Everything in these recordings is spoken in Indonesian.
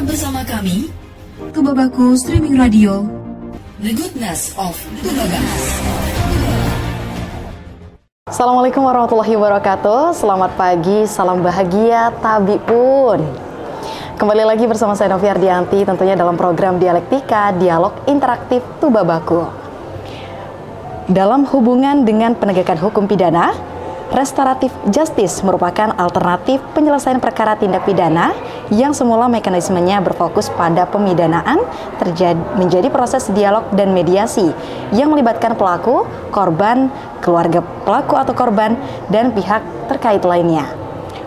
Tetap bersama kami, Tubabaku Streaming Radio. The Goodness of Tubabaku. Assalamualaikum warahmatullahi wabarakatuh. Selamat pagi, salam bahagia, tabi pun. Kembali lagi bersama saya Novi Ardianti, tentunya dalam program Dialektika, Dialog Interaktif Tubabaku. Dalam hubungan dengan penegakan hukum pidana, restoratif justice merupakan alternatif penyelesaian perkara tindak pidana yang semula mekanismenya berfokus pada pemidanaan menjadi proses dialog dan mediasi yang melibatkan pelaku, korban, keluarga pelaku atau korban, dan pihak terkait lainnya.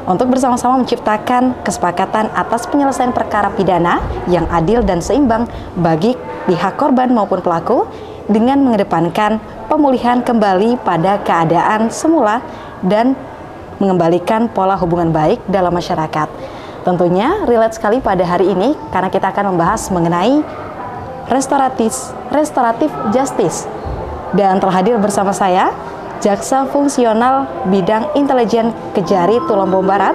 Untuk bersama-sama menciptakan kesepakatan atas penyelesaian perkara pidana yang adil dan seimbang bagi pihak korban maupun pelaku dengan mengedepankan pemulihan kembali pada keadaan semula dan mengembalikan pola hubungan baik dalam masyarakat. Tentunya relate sekali pada hari ini karena kita akan membahas mengenai restoratif justice. Dan telah hadir bersama saya Jaksa Fungsional Bidang Intelijen Kejari Tulang Bom Barat.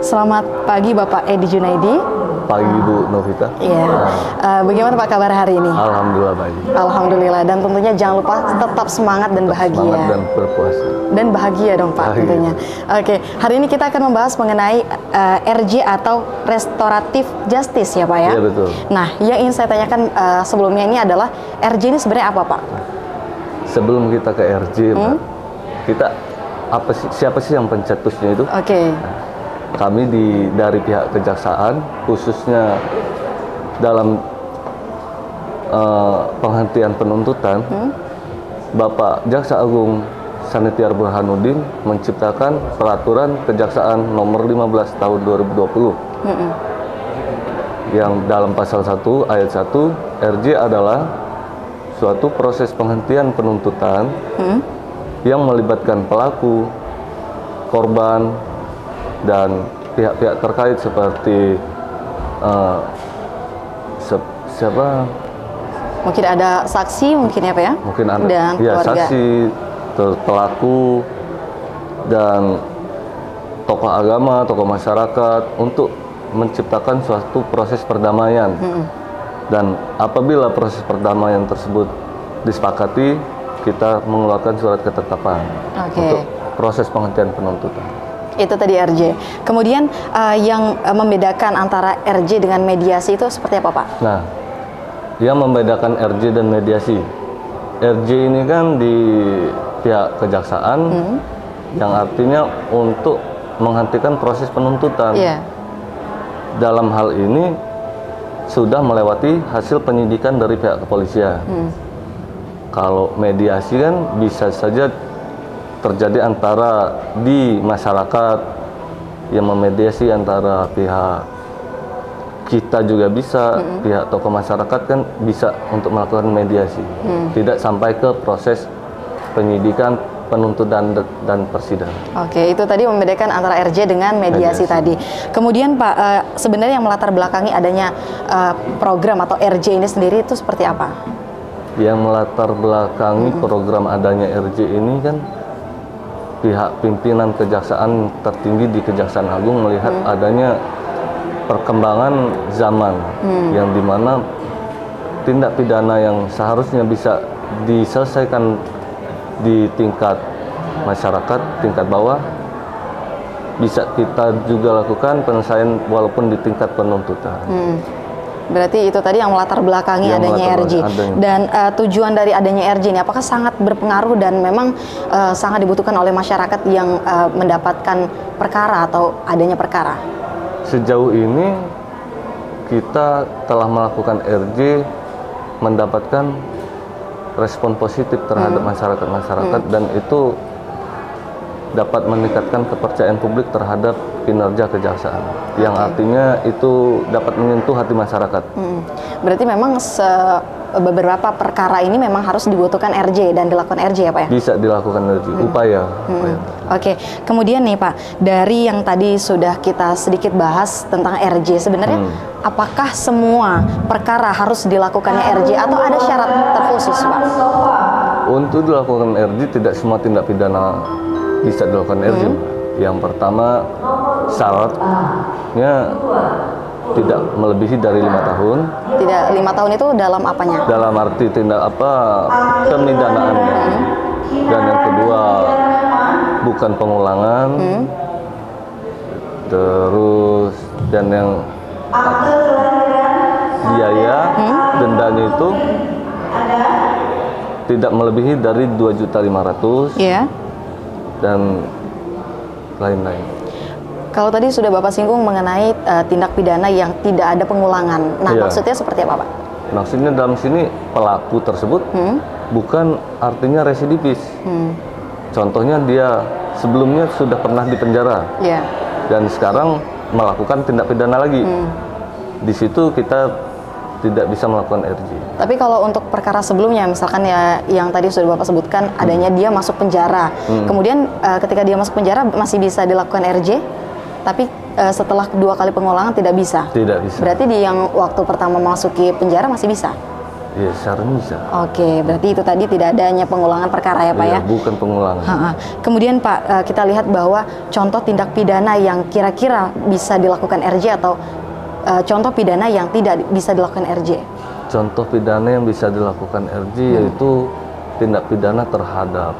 Selamat pagi Bapak Edi Junaidi. Pagi Bu Novita. Iya. Bagaimana Pak kabar hari ini? Alhamdulillah baik. Alhamdulillah, dan tentunya jangan lupa tetap semangat dan bahagia. Semangat dan berpuasa. Dan bahagia dong Pak Bahagia. tentunya. Oke, hari ini kita akan membahas mengenai RJ atau restoratif justice ya Pak ya? Iya betul. Nah, yang ingin saya tanyakan sebelumnya ini adalah RJ ini sebenarnya apa Pak? Sebelum kita ke RJ, Mbak, kita siapa sih yang pencetusnya itu? Oke. Kami dari pihak kejaksaan, khususnya dalam penghentian penuntutan, Bapak Jaksa Agung Sanitiar Burhanuddin menciptakan peraturan kejaksaan nomor 15 tahun 2020 yang dalam pasal 1 ayat 1 RJ adalah suatu proses penghentian penuntutan yang melibatkan pelaku, korban, dan pihak-pihak terkait seperti siapa? Mungkin ada saksi mungkin ya Pak ya? Mungkin ada dan ya, keluarga. saksi, pelaku, dan tokoh agama, tokoh masyarakat untuk menciptakan suatu proses perdamaian. Dan apabila proses perdamaian tersebut disepakati, kita mengeluarkan surat ketetapan untuk proses penghentian penuntutan. Itu tadi RJ. Kemudian yang membedakan antara RJ dengan mediasi itu seperti apa Pak? Nah, yang membedakan RJ dan mediasi, RJ ini kan di pihak kejaksaan, yang artinya untuk menghentikan proses penuntutan. Dalam hal ini sudah melewati hasil penyidikan dari pihak kepolisian. Kalau mediasi kan bisa saja terjadi antara di masyarakat yang memediasi antara pihak kita juga bisa, pihak tokoh masyarakat kan bisa untuk melakukan mediasi, tidak sampai ke proses penyidikan, penuntutan dan persidangan. Oke, itu tadi membedakan antara RJ dengan mediasi tadi. Kemudian Pak, sebenarnya yang melatar belakangi adanya program atau RJ ini sendiri itu seperti apa? Yang melatar belakangi program adanya RJ ini kan pihak pimpinan kejaksaan tertinggi di Kejaksaan Agung melihat adanya perkembangan zaman yang dimana tindak pidana yang seharusnya bisa diselesaikan di tingkat masyarakat, tingkat bawah, bisa kita juga lakukan penyelesaian walaupun di tingkat penuntutan. Berarti itu tadi yang melatar belakangi adanya RJ. Dan tujuan dari adanya RJ ini apakah sangat berpengaruh dan memang sangat dibutuhkan oleh masyarakat yang mendapatkan perkara atau adanya perkara? Sejauh ini kita telah melakukan RJ mendapatkan respon positif terhadap masyarakat dan itu dapat meningkatkan kepercayaan publik terhadap kinerja kejaksaan, yang artinya itu dapat menyentuh hati masyarakat. Berarti memang beberapa perkara ini memang harus dibutuhkan RJ dan dilakukan RJ ya Pak ya? Bisa dilakukan RJ, upaya. Oke, kemudian nih Pak, dari yang tadi sudah kita sedikit bahas tentang RJ, sebenarnya apakah semua perkara harus dilakukannya RJ atau ada syarat terkhusus Pak? Untuk dilakukan RJ tidak semua tindak pidana bisa dilakukan RJ. Yang pertama syaratnya tidak melebihi dari 5 tahun. Tidak 5 tahun itu dalam apanya? Dalam arti tindak pemidanaannya. Dan yang kedua bukan pengulangan. Terus dan yang biaya dendanya itu tidak melebihi dari 2.500.000 Iya. dan lain-lain. Kalau tadi sudah Bapak singgung mengenai tindak pidana yang tidak ada pengulangan. Nah, Iya. maksudnya seperti apa, Pak? Maksudnya dalam sini pelaku tersebut bukan artinya residivis. Contohnya dia sebelumnya sudah pernah dipenjara Iya. dan sekarang melakukan tindak pidana lagi. Di situ kita tidak bisa melakukan RJ. Tapi kalau untuk perkara sebelumnya, misalkan ya yang tadi sudah Bapak sebutkan adanya dia masuk penjara. Kemudian ketika dia masuk penjara masih bisa dilakukan RJ, tapi setelah 2 kali pengulangan tidak bisa. Tidak bisa. Berarti di yang waktu pertama masuki penjara masih bisa. Ya, seharusnya bisa. Oke, berarti itu tadi tidak adanya pengulangan perkara ya, Pak Iya, ya. bukan pengulangan. Ha-ha. Kemudian Pak, kita lihat bahwa contoh tindak pidana yang kira-kira bisa dilakukan RJ atau contoh pidana yang tidak bisa dilakukan RJ. Contoh pidana yang bisa dilakukan RJ yaitu tindak pidana terhadap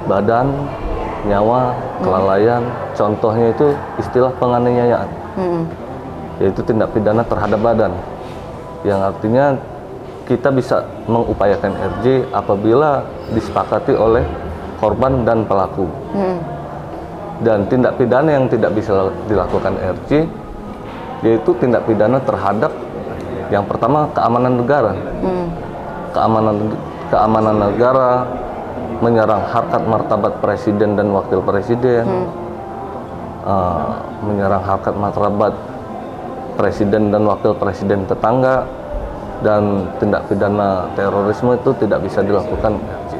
badan, nyawa, kelalaian. Contohnya itu istilah penganiayaan, yaitu tindak pidana terhadap badan, yang artinya kita bisa mengupayakan RJ apabila disepakati oleh korban dan pelaku. Dan tindak pidana yang tidak bisa dilakukan RJ yaitu tindak pidana terhadap yang pertama keamanan negara. Keamanan negara, menyerang harkat martabat presiden dan wakil presiden, menyerang harkat martabat presiden dan wakil presiden tetangga, dan tindak pidana terorisme itu tidak bisa dilakukan RJ.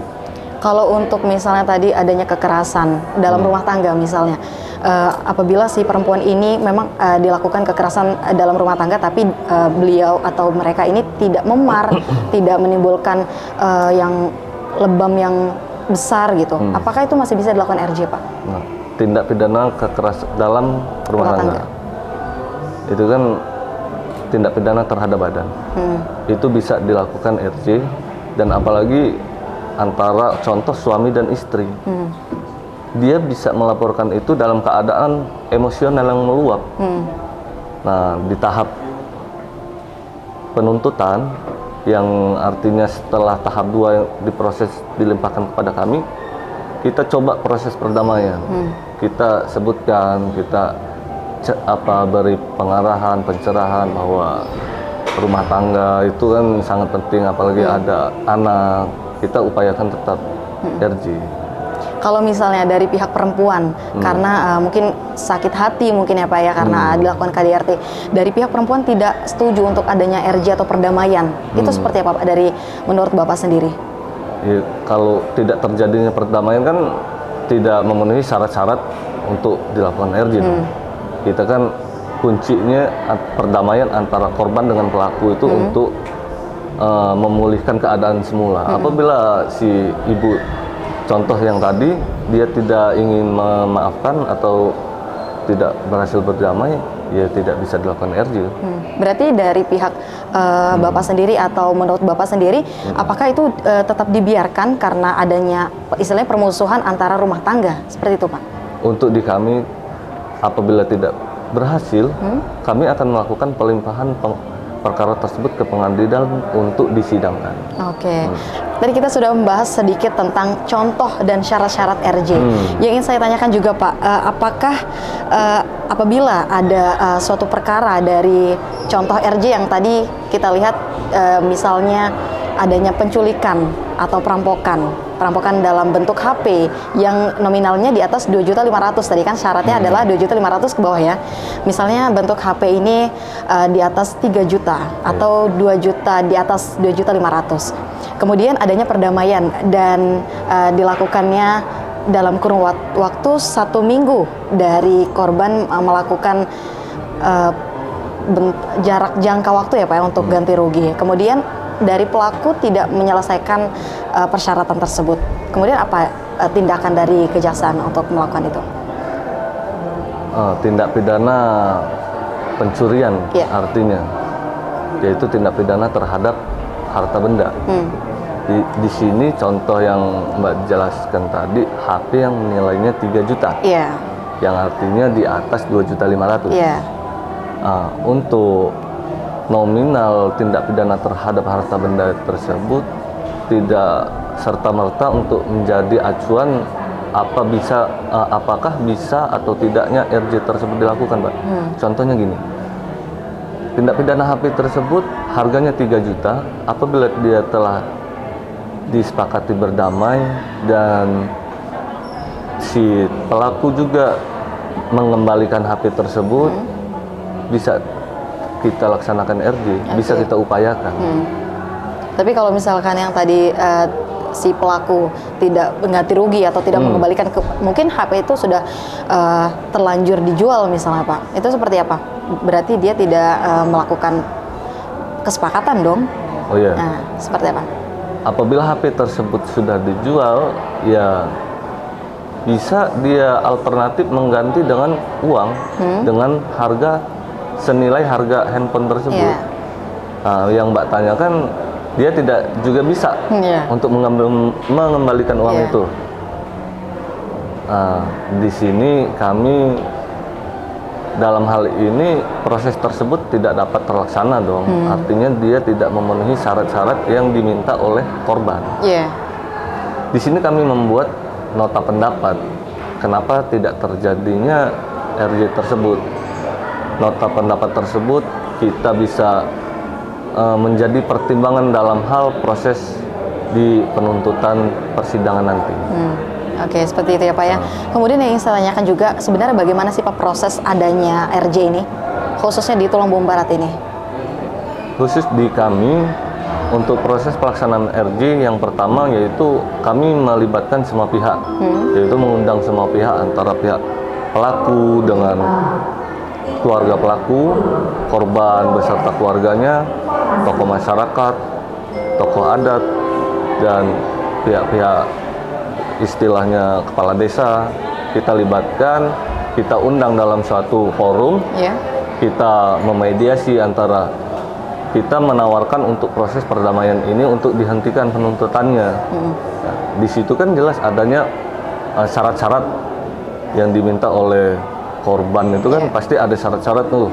Kalau untuk misalnya tadi adanya kekerasan dalam rumah tangga misalnya, apabila si perempuan ini memang dilakukan kekerasan dalam rumah tangga, tapi beliau atau mereka ini tidak memar, tidak menimbulkan yang lebam yang besar gitu, apakah itu masih bisa dilakukan RJ, Pak? Nah, tindak pidana kekerasan dalam rumah tangga itu kan tindak pidana terhadap badan, itu bisa dilakukan RJ, dan apalagi antara contoh suami dan istri. Dia bisa melaporkan itu dalam keadaan emosional yang meluap. Nah, di tahap penuntutan, yang artinya setelah tahap 2 yang diproses dilimpahkan kepada kami, kita coba proses perdamaian. Kita sebutkan, kita beri pengarahan, pencerahan bahwa rumah tangga itu kan sangat penting, apalagi ada anak. Kita upayakan tetap RJ. Kalau misalnya dari pihak perempuan, karena mungkin sakit hati mungkin ya Pak ya, karena dilakukan KDRT, dari pihak perempuan tidak setuju untuk adanya RJ atau perdamaian, itu seperti apa Pak dari menurut Bapak sendiri? Ya, kalau tidak terjadinya perdamaian kan tidak memenuhi syarat-syarat untuk dilakukan RJ. Kita kan kuncinya perdamaian antara korban dengan pelaku itu untuk memulihkan keadaan semula. Apabila si ibu contoh yang tadi dia tidak ingin memaafkan atau tidak berhasil berdamai, ya tidak bisa dilakukan RJ. Berarti dari pihak Bapak sendiri atau menurut Bapak sendiri, apakah itu tetap dibiarkan karena adanya istilahnya permusuhan antara rumah tangga seperti itu Pak? Untuk di kami, apabila tidak berhasil, kami akan melakukan pelimpahan perkara tersebut ke pengadilan untuk disidangkan. Oke. Tadi kita sudah membahas sedikit tentang contoh dan syarat-syarat RJ. Yang ingin saya tanyakan juga Pak, apakah apabila ada suatu perkara dari contoh RJ yang tadi kita lihat, misalnya adanya penculikan atau perampokan dalam bentuk HP yang nominalnya di atas 2.500.000, tadi kan syaratnya adalah 2.500.000 ke bawah ya. Misalnya bentuk HP ini di atas 3 juta atau 2 juta, di atas 2.500.000. Kemudian adanya perdamaian dan dilakukannya dalam kurun waktu 1 minggu dari korban melakukan jarak jangka waktu ya Pak ya, untuk ganti rugi. Kemudian dari pelaku tidak menyelesaikan persyaratan tersebut. Kemudian apa tindakan dari kejaksaan untuk melakukan itu? Tindak pidana pencurian Iya. artinya, yaitu tindak pidana terhadap harta benda. Di sini contoh yang Mbak jelaskan tadi, HP yang nilainya 3 juta, Iya. yang artinya di atas 2.500.000. Iya. Untuk nominal tindak pidana terhadap harta benda tersebut tidak serta-merta untuk menjadi acuan apakah bisa atau tidaknya RJ tersebut dilakukan, Mbak. Contohnya gini, tindak pidana HP tersebut harganya 3 juta, apabila dia telah disepakati berdamai dan si pelaku juga mengembalikan HP tersebut, bisa kita laksanakan RJ, bisa kita upayakan. Tapi kalau misalkan yang tadi si pelaku tidak mengganti rugi atau tidak mengembalikan, mungkin HP itu sudah terlanjur dijual misalnya Pak, itu seperti apa? Berarti dia tidak melakukan kesepakatan dong? Oh iya. Nah, seperti apa? Apabila HP tersebut sudah dijual, ya bisa dia alternatif mengganti dengan uang, dengan harga senilai harga handphone tersebut. Iya. Nah, yang Mbak tanyakan, dia tidak juga bisa untuk mengembalikan uang Iya. itu. Di sini kami dalam hal ini proses tersebut tidak dapat terlaksana dong. Artinya dia tidak memenuhi syarat-syarat yang diminta oleh korban. Iya. Di sini kami membuat nota pendapat kenapa tidak terjadinya RJ tersebut. Nota pendapat tersebut kita bisa menjadi pertimbangan dalam hal proses di penuntutan persidangan nanti. Oke, seperti itu ya Pak ya. Kemudian yang ingin saya tanyakan juga, sebenarnya bagaimana sih Pak proses adanya RJ ini, khususnya di Tulang Bawang Barat ini? Khusus di kami, untuk proses pelaksanaan RJ yang pertama yaitu kami melibatkan semua pihak, yaitu mengundang semua pihak, antara pihak pelaku dengan keluarga pelaku, korban beserta keluarganya, tokoh masyarakat, tokoh adat, dan pihak-pihak istilahnya kepala desa. Kita libatkan, kita undang dalam suatu forum, kita memediasi antara, kita menawarkan untuk proses perdamaian ini untuk dihentikan penuntutannya. Nah, di situ kan jelas adanya syarat-syarat yang diminta oleh korban itu kan pasti ada syarat-syarat tuh.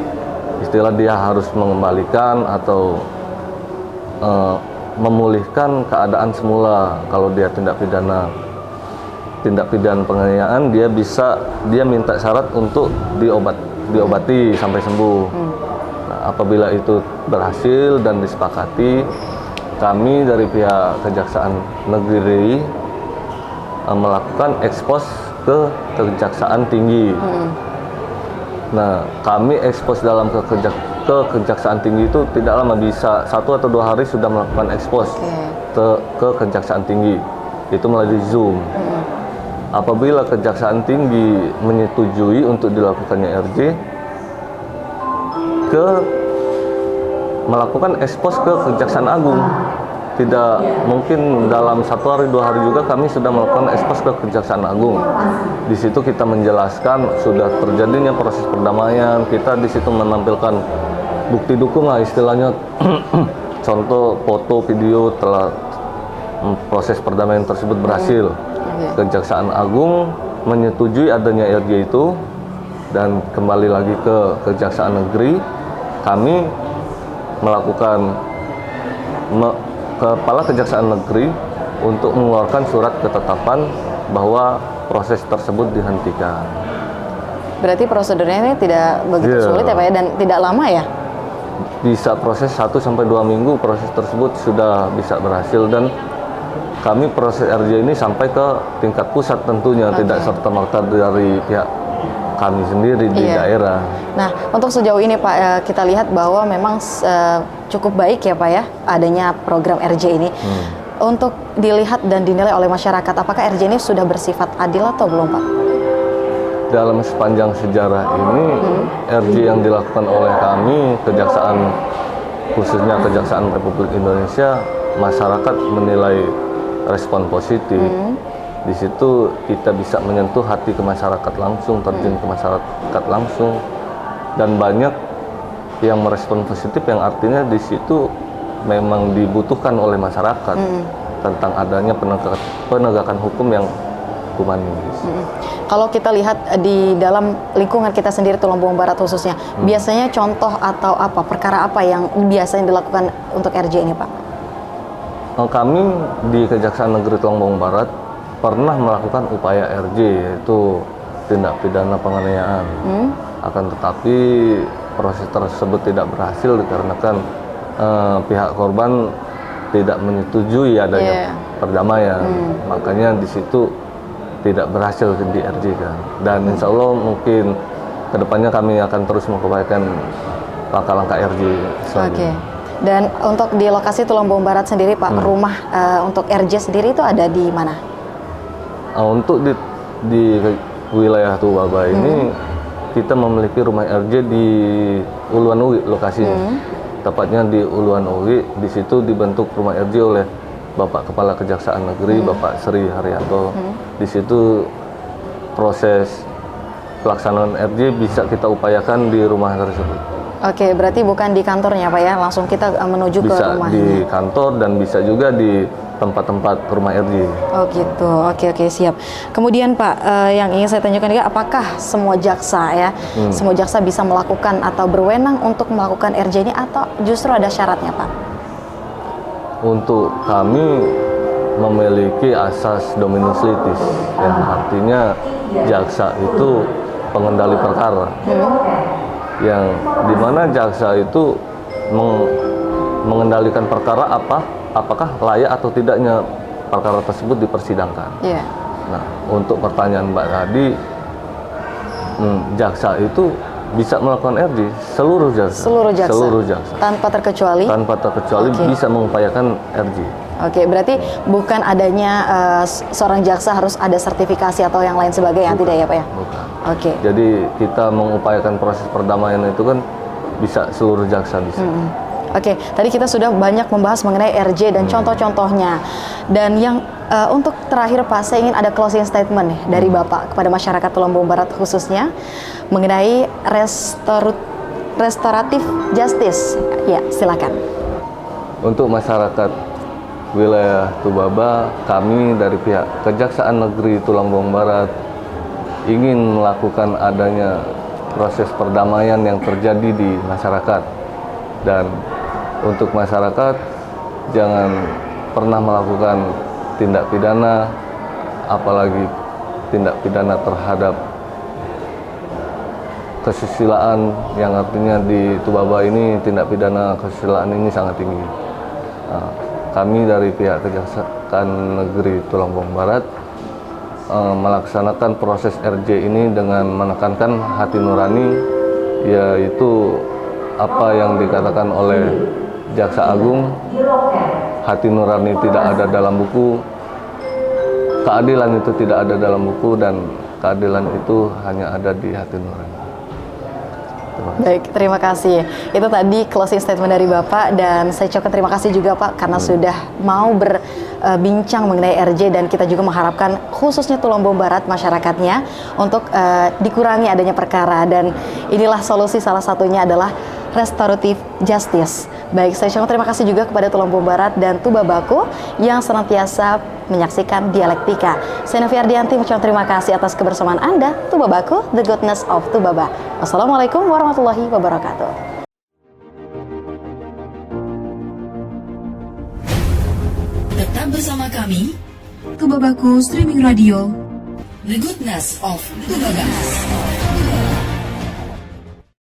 Istilah dia harus mengembalikan atau memulihkan keadaan semula. Kalau dia tindak pidana penganiayaan, dia minta syarat untuk diobati sampai sembuh. Nah, apabila itu berhasil dan disepakati, kami dari pihak Kejaksaan Negeri melakukan ekspos ke Kejaksaan Tinggi. Nah, kami ekspos dalam ke Kejaksaan Tinggi itu tidak lama, bisa 1 atau 2 hari sudah melakukan ekspos ke Kejaksaan Tinggi, itu melalui Zoom. Apabila Kejaksaan Tinggi menyetujui untuk dilakukannya RJ, melakukan ekspos ke Kejaksaan Agung. Tidak mungkin dalam 1 hari 2 hari juga kami sudah melakukan ekspos ke Kejaksaan Agung. Di situ kita menjelaskan sudah terjadinya proses perdamaian. Kita di situ menampilkan bukti dukung lah istilahnya, contoh foto, video telah proses perdamaian tersebut berhasil. Kejaksaan Agung menyetujui adanya RJ itu dan kembali lagi ke Kejaksaan Negeri. Kami melakukan Kepala Kejaksaan Negeri untuk mengeluarkan surat ketetapan bahwa proses tersebut dihentikan. Berarti prosedurnya ini tidak begitu sulit ya Pak ya, dan tidak lama ya? Bisa proses 1 sampai 2 minggu proses tersebut sudah bisa berhasil, dan kami proses RJ ini sampai ke tingkat pusat tentunya, tidak serta-merta dari pihak kami sendiri di daerah. Nah, untuk sejauh ini Pak, kita lihat bahwa memang cukup baik ya Pak ya adanya program RJ ini. Untuk dilihat dan dinilai oleh masyarakat, apakah RJ ini sudah bersifat adil atau belum Pak? Dalam sepanjang sejarah ini, RJ yang dilakukan oleh kami, Kejaksaan, khususnya Kejaksaan Republik Indonesia, masyarakat menilai respon positif. Di situ kita bisa menyentuh hati ke masyarakat langsung, terjun ke masyarakat langsung, dan banyak yang merespon positif, yang artinya di situ memang dibutuhkan oleh masyarakat tentang adanya penegakan hukum yang humanis. Kalau kita lihat di dalam lingkungan kita sendiri Tulung Agung Barat khususnya, biasanya contoh atau apa perkara apa yang biasanya dilakukan untuk RJ ini, Pak? Kami di Kejaksaan Negeri Tulung Agung Barat pernah melakukan upaya RJ, yaitu tindak pidana penganiayaan. Akan tetapi proses tersebut tidak berhasil dikarenakan pihak korban tidak menyetujui adanya perdamaian. Makanya di situ tidak berhasil di RJ kan. Dan insya Allah mungkin kedepannya kami akan terus mengupayakan langkah-langkah RJ selanjutnya. Dan untuk di lokasi Tulung Agung Barat sendiri, Pak, rumah untuk RJ sendiri itu ada di mana? Untuk di wilayah Tubaba ini kita memiliki rumah RJ di Uluan Uwi lokasinya. Tepatnya di Uluan Uwi. Di situ dibentuk rumah RJ oleh Bapak Kepala Kejaksaan Negeri, Bapak Sri Haryanto. Di situ proses pelaksanaan RJ bisa kita upayakan di rumah tersebut. Oke, berarti bukan di kantornya, Pak ya? Langsung kita menuju ke rumahnya. Bisa di kantor dan bisa juga di tempat-tempat rumah RJ. Oh gitu, oke siap. Kemudian Pak, yang ingin saya tanyakan juga, apakah semua jaksa ya, semua jaksa bisa melakukan atau berwenang untuk melakukan RJ ini atau justru ada syaratnya, Pak? Untuk kami memiliki asas dominus litis, yang artinya jaksa itu pengendali perkara, yang dimana jaksa itu mengendalikan perkara apakah layak atau tidaknya perkara tersebut dipersidangkan. Nah, untuk pertanyaan Mbak tadi, jaksa itu bisa melakukan RJ, seluruh jaksa tanpa terkecuali bisa mengupayakan RJ. Oke, berarti bukan adanya seorang jaksa harus ada sertifikasi atau yang lain sebagainya, tidak ya Pak ya? Bukan. Oke. Jadi kita mengupayakan proses perdamaian itu kan bisa seluruh jaksa bisa. Oke, tadi kita sudah banyak membahas mengenai RJ dan contoh-contohnya. Dan yang untuk terakhir Pak, saya ingin ada closing statement nih dari Bapak kepada masyarakat Tulung Agung Barat khususnya mengenai restoratif justice. Ya, silakan. Untuk masyarakat wilayah Tubaba, kami dari pihak Kejaksaan Negeri Tulung Agung Barat ingin melakukan adanya proses perdamaian yang terjadi di masyarakat. Dan untuk masyarakat, jangan pernah melakukan tindak pidana, apalagi tindak pidana terhadap kesusilaan, yang artinya di Tubaba ini tindak pidana kesusilaan ini sangat tinggi. Nah, kami dari pihak Kejaksaan Negeri Tulung Agung Barat melaksanakan proses RJ ini dengan menekankan hati nurani, yaitu apa yang dikatakan oleh Jaksa Agung, hati nurani tidak ada dalam buku, keadilan itu tidak ada dalam buku, dan keadilan itu hanya ada di hati nurani. Baik, terima kasih. Itu tadi closing statement dari Bapak, dan saya ucapkan terima kasih juga Pak karena sudah mau berbincang mengenai RJ, dan kita juga mengharapkan khususnya Tulung Agung Barat masyarakatnya untuk dikurangi adanya perkara, dan inilah solusi salah satunya adalah restoratif justice. Baik, saya ucapkan terima kasih juga kepada Tulung Agung Barat dan Tubabaku yang senantiasa menyaksikan Dialektika. Saya Novia Ardianti mengucapkan terima kasih atas kebersamaan Anda. Tubabaku, the goodness of Tubaba. Wassalamualaikum warahmatullahi wabarakatuh. Tetap bersama kami, Tubabaku Streaming Radio. The Goodness of Tubaba.